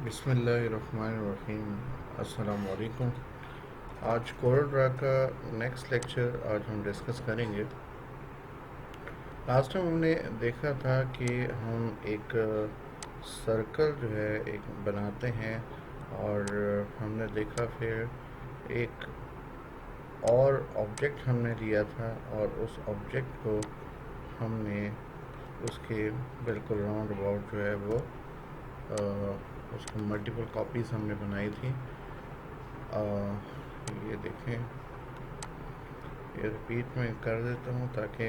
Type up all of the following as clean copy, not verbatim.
बिस्मिल्लाहिर्रहमानिर्रहीम। अस्सलाम वालेकुम। आज कोरल का नेक्स्ट लेक्चर आज हम डिस्कस करेंगे। लास्ट टाइम हमने देखा था कि हम एक सर्कल जो है एक बनाते हैं, और हमने देखा फिर एक और ऑब्जेक्ट हमने लिया था, और उस ऑब्जेक्ट को हमने उसके बिल्कुल राउंड अबाउट जो है वो उसकी मल्टीपल कॉपीज़ हमने बनाई थी। ये देखें, ये रिपीट में कर देता हूँ ताकि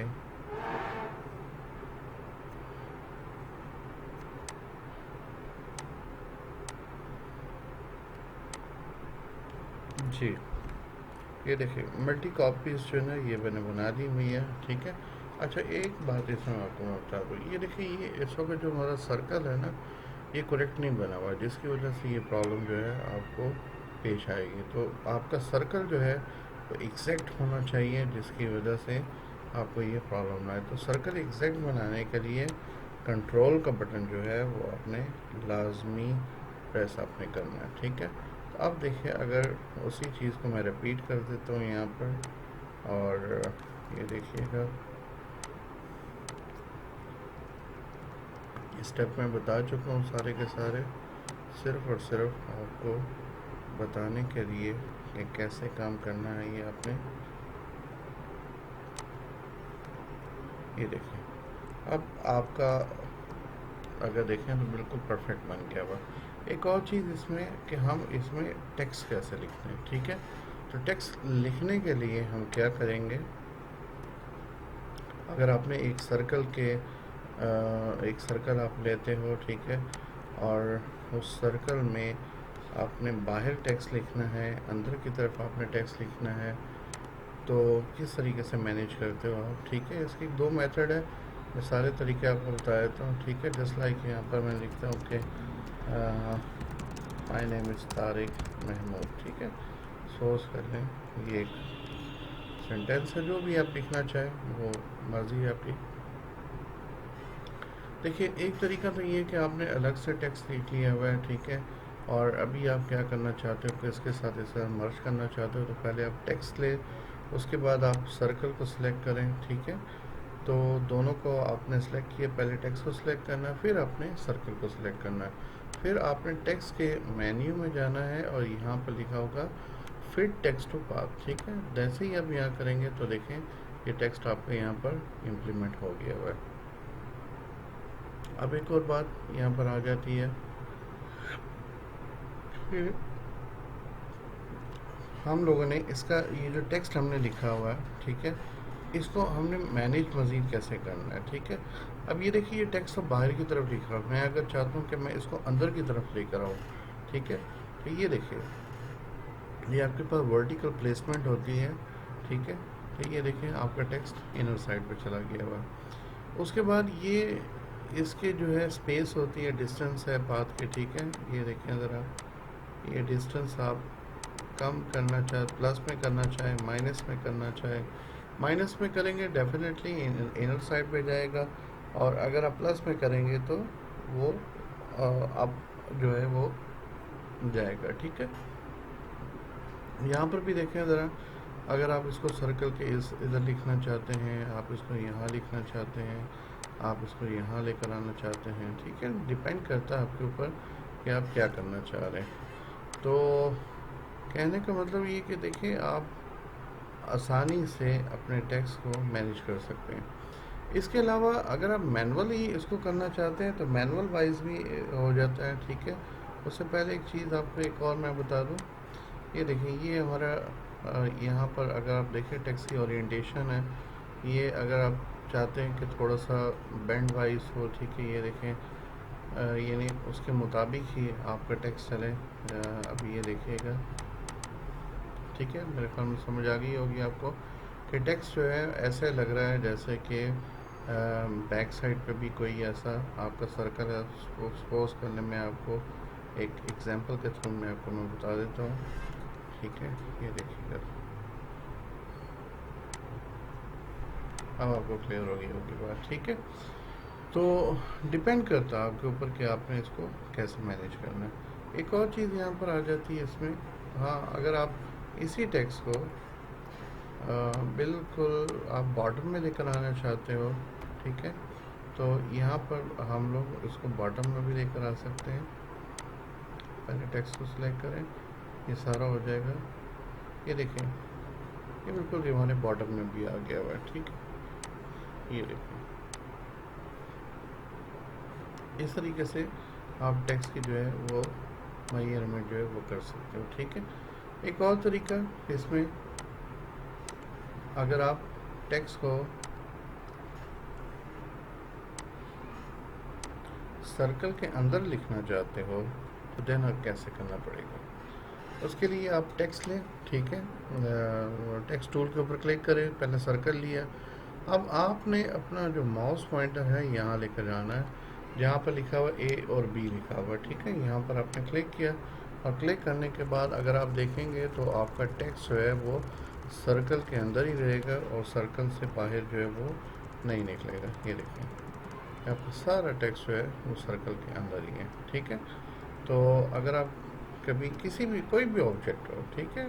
जी, ये देखिए मल्टी कॉपीज़ जो है ना ये मैंने बना दी हुई है। ठीक है। अच्छा, एक बात इसमें आपको मैं बता दूँ, ये देखिए ये इस वक्त जो हमारा सर्कल है ना ये करेक्ट नहीं बना हुआ, जिसकी वजह से ये प्रॉब्लम जो है आपको पेश आएगी। तो आपका सर्कल जो है वो एग्जैक्ट होना चाहिए, जिसकी वजह से आपको ये प्रॉब्लम ना आए। तो सर्कल एग्जैक्ट बनाने के लिए कंट्रोल का बटन जो है वो आपने लाजमी प्रेस आपने करना है। ठीक है। तो अब देखिए, अगर उसी चीज़ को मैं रिपीट कर देता हूँ यहाँ पर, और ये देखिएगा स्टेप मैं बता चुका हूँ सारे के सारे, सिर्फ़ और सिर्फ आपको बताने के लिए कि कैसे काम करना है। ये आपने ये देखिए, अब आपका अगर देखें तो बिल्कुल परफेक्ट बन गया हुआ। एक और चीज़ इसमें कि हम इसमें टेक्स्ट कैसे लिखते हैं। ठीक है। तो टेक्स्ट लिखने के लिए हम क्या करेंगे, अगर आपने एक सर्कल आप लेते हो, ठीक है, और उस सर्कल में आपने बाहर टेक्स्ट लिखना है, अंदर की तरफ आपने टेक्स्ट लिखना है, तो किस तरीके से मैनेज करते हो आप। ठीक है। इसकी दो मेथड है, मैं सारे तरीके आपको बता देता हूँ। ठीक है। जस्ट लाइक यहाँ पर मैं लिखता हूँ कि my name is Tariq Mahmood. ठीक है। सोच कर लें, ये एक सेंटेंस है, जो भी आप लिखना चाहें वो मर्ज़ी है आपकी। देखिए, एक तरीका तो ये है कि आपने अलग से टेक्स्ट लिख लिया हुआ है। ठीक है। और अभी आप क्या करना चाहते हो कि इसके साथ इसे मर्ज करना चाहते हो, तो पहले आप टेक्स्ट ले, उसके बाद आप सर्कल को सिलेक्ट करें। ठीक है। तो दोनों को आपने सेलेक्ट किया, पहले टेक्स्ट को सिलेक्ट करना है, फिर आपने सर्कल को सिलेक्ट करना है, फिर आपने टेक्स्ट के मेन्यू में जाना है, और यहाँ पर लिखा होगा फिट टेक्स्ट टू पाथ। ठीक है। जैसे ही आप यहाँ करेंगे तो देखें ये टेक्स्ट आपका यहाँ पर इम्प्लीमेंट हो गया हुआ है। अब एक और बात यहाँ पर आ जाती है कि हम लोगों ने इसका ये जो टेक्स्ट हमने लिखा हुआ है, ठीक है, इसको हमने मैनेज मज़ीद कैसे करना है। ठीक है। अब ये देखिए, ये टेक्स्ट तो बाहर की तरफ लिखा है, मैं अगर चाहता हूँ कि मैं इसको अंदर की तरफ लेकर आऊँ, ठीक है, तो ये देखिए, ये आपके पास वर्टिकल प्लेसमेंट होती है। ठीक है। तो ये देखिए आपका टेक्स्ट इनर साइड पे चला गया हुआ है। उसके बाद ये इसके जो है स्पेस होती है, डिस्टेंस है पाथ के। ठीक है। ये देखें ज़रा, ये डिस्टेंस आप कम करना चाहे, प्लस में करना चाहे, माइनस में करना चाहे, माइनस में करेंगे डेफिनेटली इनर साइड पे जाएगा, और अगर आप प्लस में करेंगे तो वो आप जो है वो जाएगा। ठीक है। यहाँ पर भी देखें ज़रा, अगर आप इसको सर्कल के इस इधर लिखना चाहते हैं, आप इसको यहाँ लिखना चाहते हैं, आप इसको यहाँ लेकर आना चाहते हैं। ठीक है। डिपेंड करता है आपके ऊपर कि आप क्या करना चाह रहे हैं। तो कहने का मतलब ये कि देखिए, आप आसानी से अपने टेक्स्ट को मैनेज कर सकते हैं। इसके अलावा अगर आप मैनुअली इसको करना चाहते हैं तो मैनुअल वाइज भी हो जाता है। ठीक है। उससे पहले एक चीज़ आपको एक और मैं बता दूं, ये देखिए, ये हमारा यहाँ पर अगर आप देखें टेक्स्ट की ओरिएंटेशन है, ये अगर आप चाहते हैं कि थोड़ा सा बैंड वाइज हो, ठीक है, ये देखें, यानी उसके मुताबिक ही आपका टेक्स्ट चले। अब ये देखिएगा, ठीक है, मेरे ख्याल में समझ आ गई होगी आपको कि टेक्स्ट जो है ऐसे लग रहा है जैसे कि बैक साइड पे भी कोई ऐसा आपका सर्कल है। उसको एक्सपोज करने में आपको एक एग्जांपल के थ्रू मैं आपको मैं बता देता हूँ। ठीक है। ये देखिएगा, अब आपको क्लियर हो गई होगी बात। ठीक है। तो डिपेंड करता है आपके ऊपर कि आपने इसको कैसे मैनेज करना है। एक और चीज़ यहाँ पर आ जाती है इसमें। हाँ, अगर आप इसी टेक्स्ट को बिल्कुल आप बॉटम में लेकर आना चाहते हो, ठीक है, तो यहाँ पर हम लोग इसको बॉटम में भी लेकर आ सकते हैं। पहले टेक्स्ट को सिलेक्ट करें, ये सारा हो जाएगा। ये देखें, ये बिल्कुल हमारे बॉटम में भी आ गया हुआ है, ठीक है। ये देखें, इस तरीके से आप टेक्स्ट की जो है वो मेजरमेंट जो है वो कर सकते हो, ठीक है। एक और तरीका इसमें, अगर आप टेक्स्ट को सर्कल के अंदर लिखना चाहते हो तो देन आप कैसे करना पड़ेगा। उसके लिए आप टेक्स्ट लें, ठीक है, टेक्स्ट टूल के ऊपर क्लिक करें, पहले सर्कल लिया। अब आपने अपना जो माउस पॉइंटर है यहाँ लेकर जाना है, जहाँ पर लिखा हुआ ए और बी लिखा हुआ, ठीक है। यहाँ पर आपने क्लिक किया और क्लिक करने के बाद अगर आप देखेंगे तो आपका टेक्स्ट जो है वो सर्कल के अंदर ही रहेगा और सर्कल से बाहर जो है वो नहीं निकलेगा। ये देखें, आपका सारा टेक्स्ट जो है वो सर्कल के अंदर ही है, ठीक है। तो अगर आप कभी किसी भी कोई भी ऑब्जेक्ट हो, ठीक है,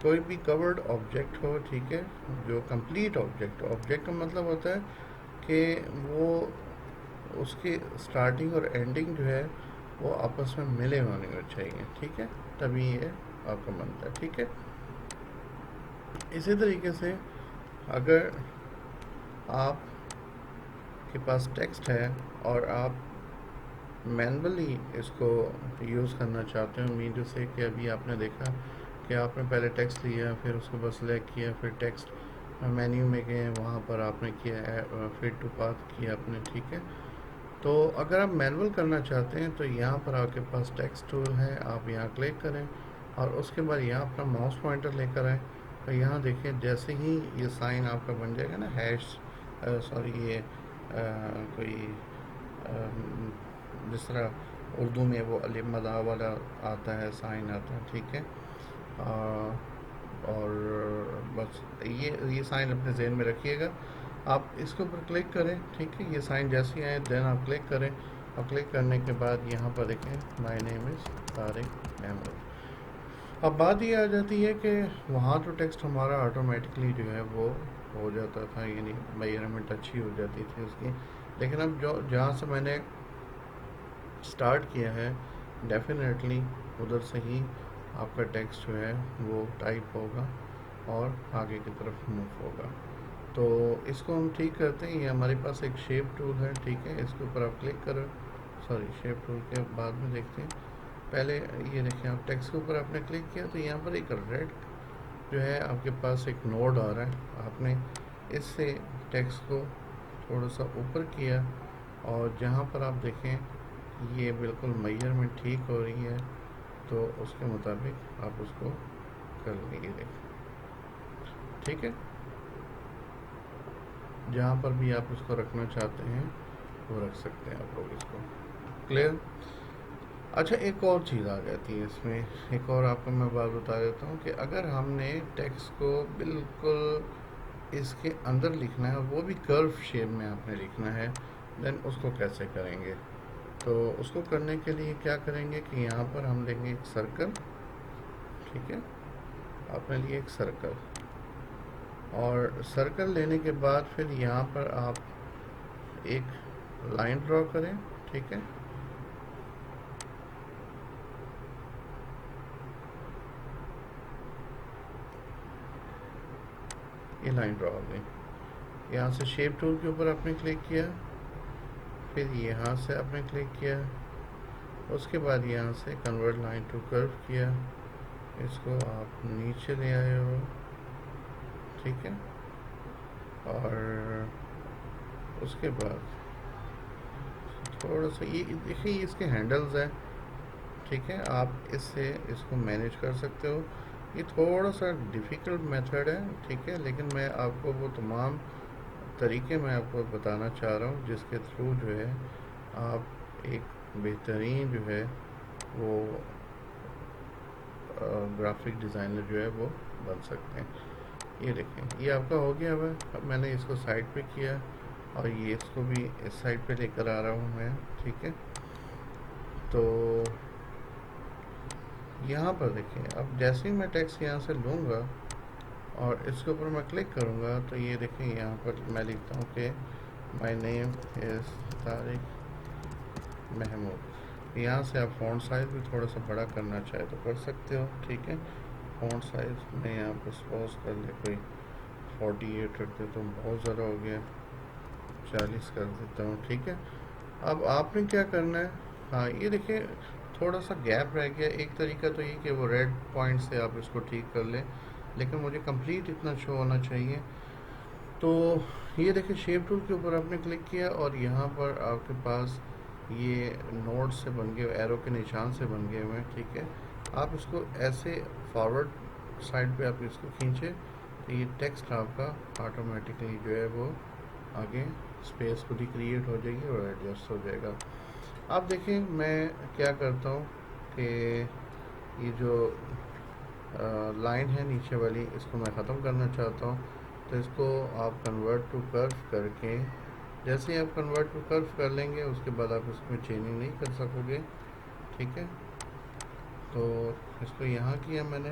कोई भी कवर्ड ऑब्जेक्ट हो, ठीक है, जो कंप्लीट ऑब्जेक्ट, ऑब्जेक्ट का मतलब होता है कि वो उसकी स्टार्टिंग और एंडिंग जो है वो आपस में मिले होने चाहिए, ठीक है, तभी ये आपका बनता है, ठीक है। इसी तरीके से अगर आप के पास टेक्स्ट है और आप मैनुअली इसको यूज़ करना चाहते हो, मीन टू से कि अभी आपने देखा कि आपने पहले टेक्स्ट लिया, फिर उसको बस सेलेक्ट किया, फिर टेक्स्ट मेन्यू में गए, वहाँ पर आपने किया फिट टू पाथ किया आपने, ठीक है। तो अगर आप मैनुअल करना चाहते हैं तो यहाँ पर आपके पास टेक्स्ट टूल है, आप यहाँ क्लिक करें और उसके बाद यहाँ अपना माउस पॉइंटर लेकर आए और यहाँ देखें, जैसे ही ये साइन आपका बन जाएगा ना, हैश सॉरी ये कोई जिस तरह उर्दू में वो अलिफ मदा वाला आता है, साइन आता है, ठीक है। और बस ये साइन अपने जहन में रखिएगा। आप इसके ऊपर क्लिक करें, ठीक है, ये साइन जैसे ही आए देन आप क्लिक करें और क्लिक करने के बाद यहाँ पर देखें my name is Tariq Ahmed. अब बात ये आ जाती है कि वहाँ तो टेक्स्ट हमारा ऑटोमेटिकली जो है वो हो जाता था, यानी मेजरमेंट अच्छी हो जाती थी उसकी, लेकिन अब जो जहाँ से मैंने स्टार्ट किया है डेफिनेटली उधर से ही आपका टेक्स्ट जो है वो टाइप होगा और आगे की तरफ मूव होगा। तो इसको हम ठीक करते हैं। ये हमारे पास एक शेप टूल है, ठीक है, इसके ऊपर आप क्लिक करो, सॉरी शेप टूल के बाद में देखते हैं। पहले ये देखें, आप टेक्स्ट के ऊपर आपने क्लिक किया तो यहाँ पर एक रेड जो है आपके पास एक नोड आ रहा है, आपने इससे टेक्स्ट को थोड़ा सा ऊपर किया और जहाँ पर आप देखें ये बिल्कुल मेजरमेंट ठीक हो रही है तो उसके मुताबिक आप उसको कर लेंगे, देखें, ठीक है। जहाँ पर भी आप उसको रखना चाहते हैं वो रख सकते हैं आप लोग इसको, क्लियर। अच्छा, एक और चीज़ आ जाती है इसमें, एक और आपको मैं बात बता देता हूँ कि अगर हमने टेक्स्ट को बिल्कुल इसके अंदर लिखना है, वो भी कर्व शेप में आपने लिखना है, देन उसको कैसे करेंगे। तो उसको करने के लिए क्या करेंगे कि यहाँ पर हम लेंगे एक सर्कल, ठीक है, आपने लिए एक सर्कल और सर्कल लेने के बाद फिर यहाँ पर आप एक लाइन ड्रॉ करें, ठीक है। ये लाइन ड्रॉ हो गई। यहाँ से शेप टूल के ऊपर आपने क्लिक किया, फिर यहाँ से आपने क्लिक किया, उसके बाद यहाँ से कन्वर्ट लाइन टू कर्व किया, इसको आप नीचे ले आए हो, ठीक है। और उसके बाद थोड़ा सा ये देखिए इसके हैंडल्स हैं, ठीक है, आप इससे इसको मैनेज कर सकते हो। ये थोड़ा सा डिफ़िकल्ट मेथड है, ठीक है, लेकिन मैं आपको वो तमाम तरीके मैं आपको बताना चाह रहा हूँ जिसके थ्रू जो है आप एक बेहतरीन जो है वो ग्राफिक डिज़ाइनर जो है वो बन सकते हैं। ये देखें, ये आपका हो गया हुआ। अब मैंने इसको साइड पे किया और ये इसको भी इस साइड पे लेकर आ रहा हूँ मैं, ठीक है। तो यहाँ पर देखिए, अब जैसे ही मैं टेक्स्ट यहाँ से लूँगा और इसके ऊपर मैं क्लिक करूँगा तो ये देखिए यहाँ पर मैं लिखता हूँ कि my name is Tariq Mahmood. यहाँ से आप फ़ॉन्ट साइज़ भी थोड़ा सा बड़ा करना चाहे तो कर सकते हो, ठीक है। फ़ॉन्ट साइज़ मैं यहाँ पर सपोज कर ले कोई 48 रख देता हूँ, बहुत ज़्यादा हो गया, 40 कर देता हूँ, ठीक है। अब आपने क्या करना है, हाँ ये देखिए थोड़ा सा गैप रह गया। एक तरीका तो ये कि वो रेड पॉइंट से आप इसको ठीक कर लें, लेकिन मुझे कंप्लीट इतना शो होना चाहिए। तो ये देखिए शेप टूल के ऊपर आपने क्लिक किया और यहाँ पर आपके पास ये नोड से बन गए, एरो के निशान से बन गए हुए हैं, ठीक है। आप इसको ऐसे फॉरवर्ड साइड पे आप इसको खींचे तो ये टेक्स्ट आपका ऑटोमेटिकली जो है वो आगे स्पेस खुद ही क्रिएट हो जाएगी और एडजस्ट हो जाएगा। अब देखिए मैं क्या करता हूँ कि ये जो लाइन है नीचे वाली, इसको मैं ख़त्म करना चाहता हूँ। तो इसको आप कन्वर्ट टू कर्व करके, जैसे ही आप कन्वर्ट टू कर्व कर लेंगे उसके बाद आप इसमें चेंजिंग नहीं कर सकोगे, ठीक है। तो इसको यहाँ किया मैंने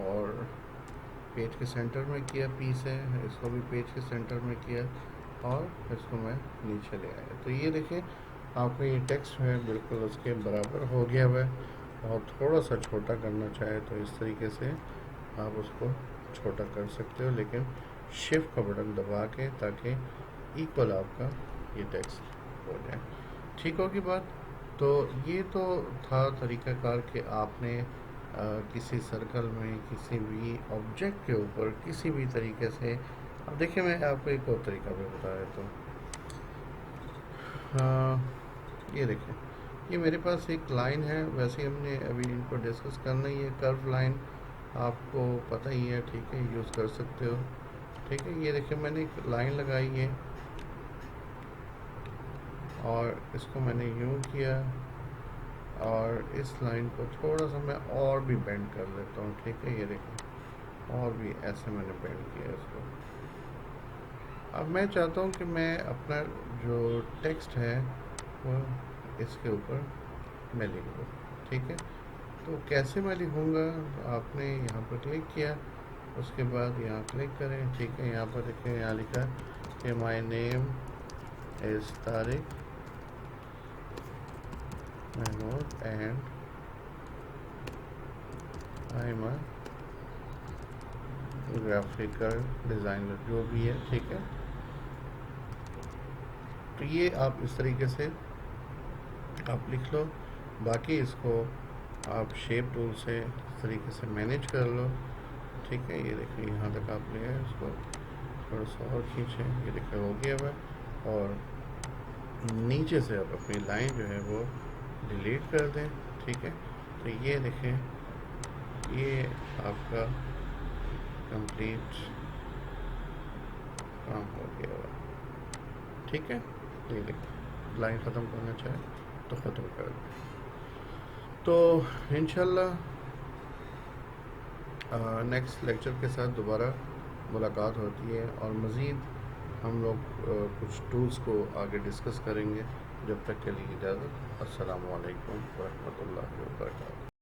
और पेज के सेंटर में किया, पीस है इसको भी पेज के सेंटर में किया और इसको मैं नीचे ले आया। तो ये देखें आपका ये टेक्स्ट है बिल्कुल उसके बराबर हो गया हुआ है। और थोड़ा सा छोटा करना चाहे तो इस तरीके से आप उसको छोटा कर सकते हो, लेकिन शिफ्ट का बटन दबा के, ताकि इक्वल आपका ये टेक्स्ट हो जाए। ठीक होगी बात। तो ये तो था तरीक़ाकार कि आपने किसी सर्कल में किसी भी ऑब्जेक्ट के ऊपर किसी भी तरीके से, अब देखिए मैं आपको एक और तरीका भी बता देता हूँ। ये देखिए ये मेरे पास एक लाइन है, वैसे ही हमने अभी इनको डिस्कस करना ही है। कर्व लाइन आपको पता ही है, ठीक है, यूज़ कर सकते हो, ठीक है। ये देखिए मैंने एक लाइन लगाई है और इसको मैंने यूँ किया और इस लाइन को थोड़ा सा मैं और भी बेंड कर लेता हूँ, ठीक है। ये देखिए और भी ऐसे मैंने बेंड किया इसको। अब मैं चाहता हूँ कि मैं अपना जो टेक्स्ट है वो इसके ऊपर मैं लिख दूँ, ठीक है। तो कैसे मैं लिखूँगा, आपने यहाँ पर क्लिक किया, उसके बाद यहाँ क्लिक करें, ठीक है। यहाँ पर देखिए यहाँ लिखा कि my name is Tariq Mahmood and I am a graphical designer, जो भी है, ठीक है। तो ये आप इस तरीके से आप लिख लो। बाकी इसको आप शेप टूल से इस तरीके से मैनेज कर लो, ठीक है। ये देखिए यहाँ तक आप ले आए, इसको थोड़ा सा और खींचें, ये देखिए हो गया हुआ। और नीचे से आप अपनी लाइन जो है वो डिलीट कर दें, ठीक है। तो ये देखें ये आपका कंप्लीट काम हो गया हुआ, ठीक है। ये देखिए लाइन ख़त्म करना चाहे तो ख़त्म कर दें। तो इंशाल्लाह नेक्स्ट लेक्चर के साथ दोबारा मुलाकात होती है और मज़ीद हम लोग कुछ टूल्स को आगे डिस्कस करेंगे। जब तक के लिए इजाज़त। अस्सलामु अलैकुम व रहमतुल्लाहि व बरकातहू।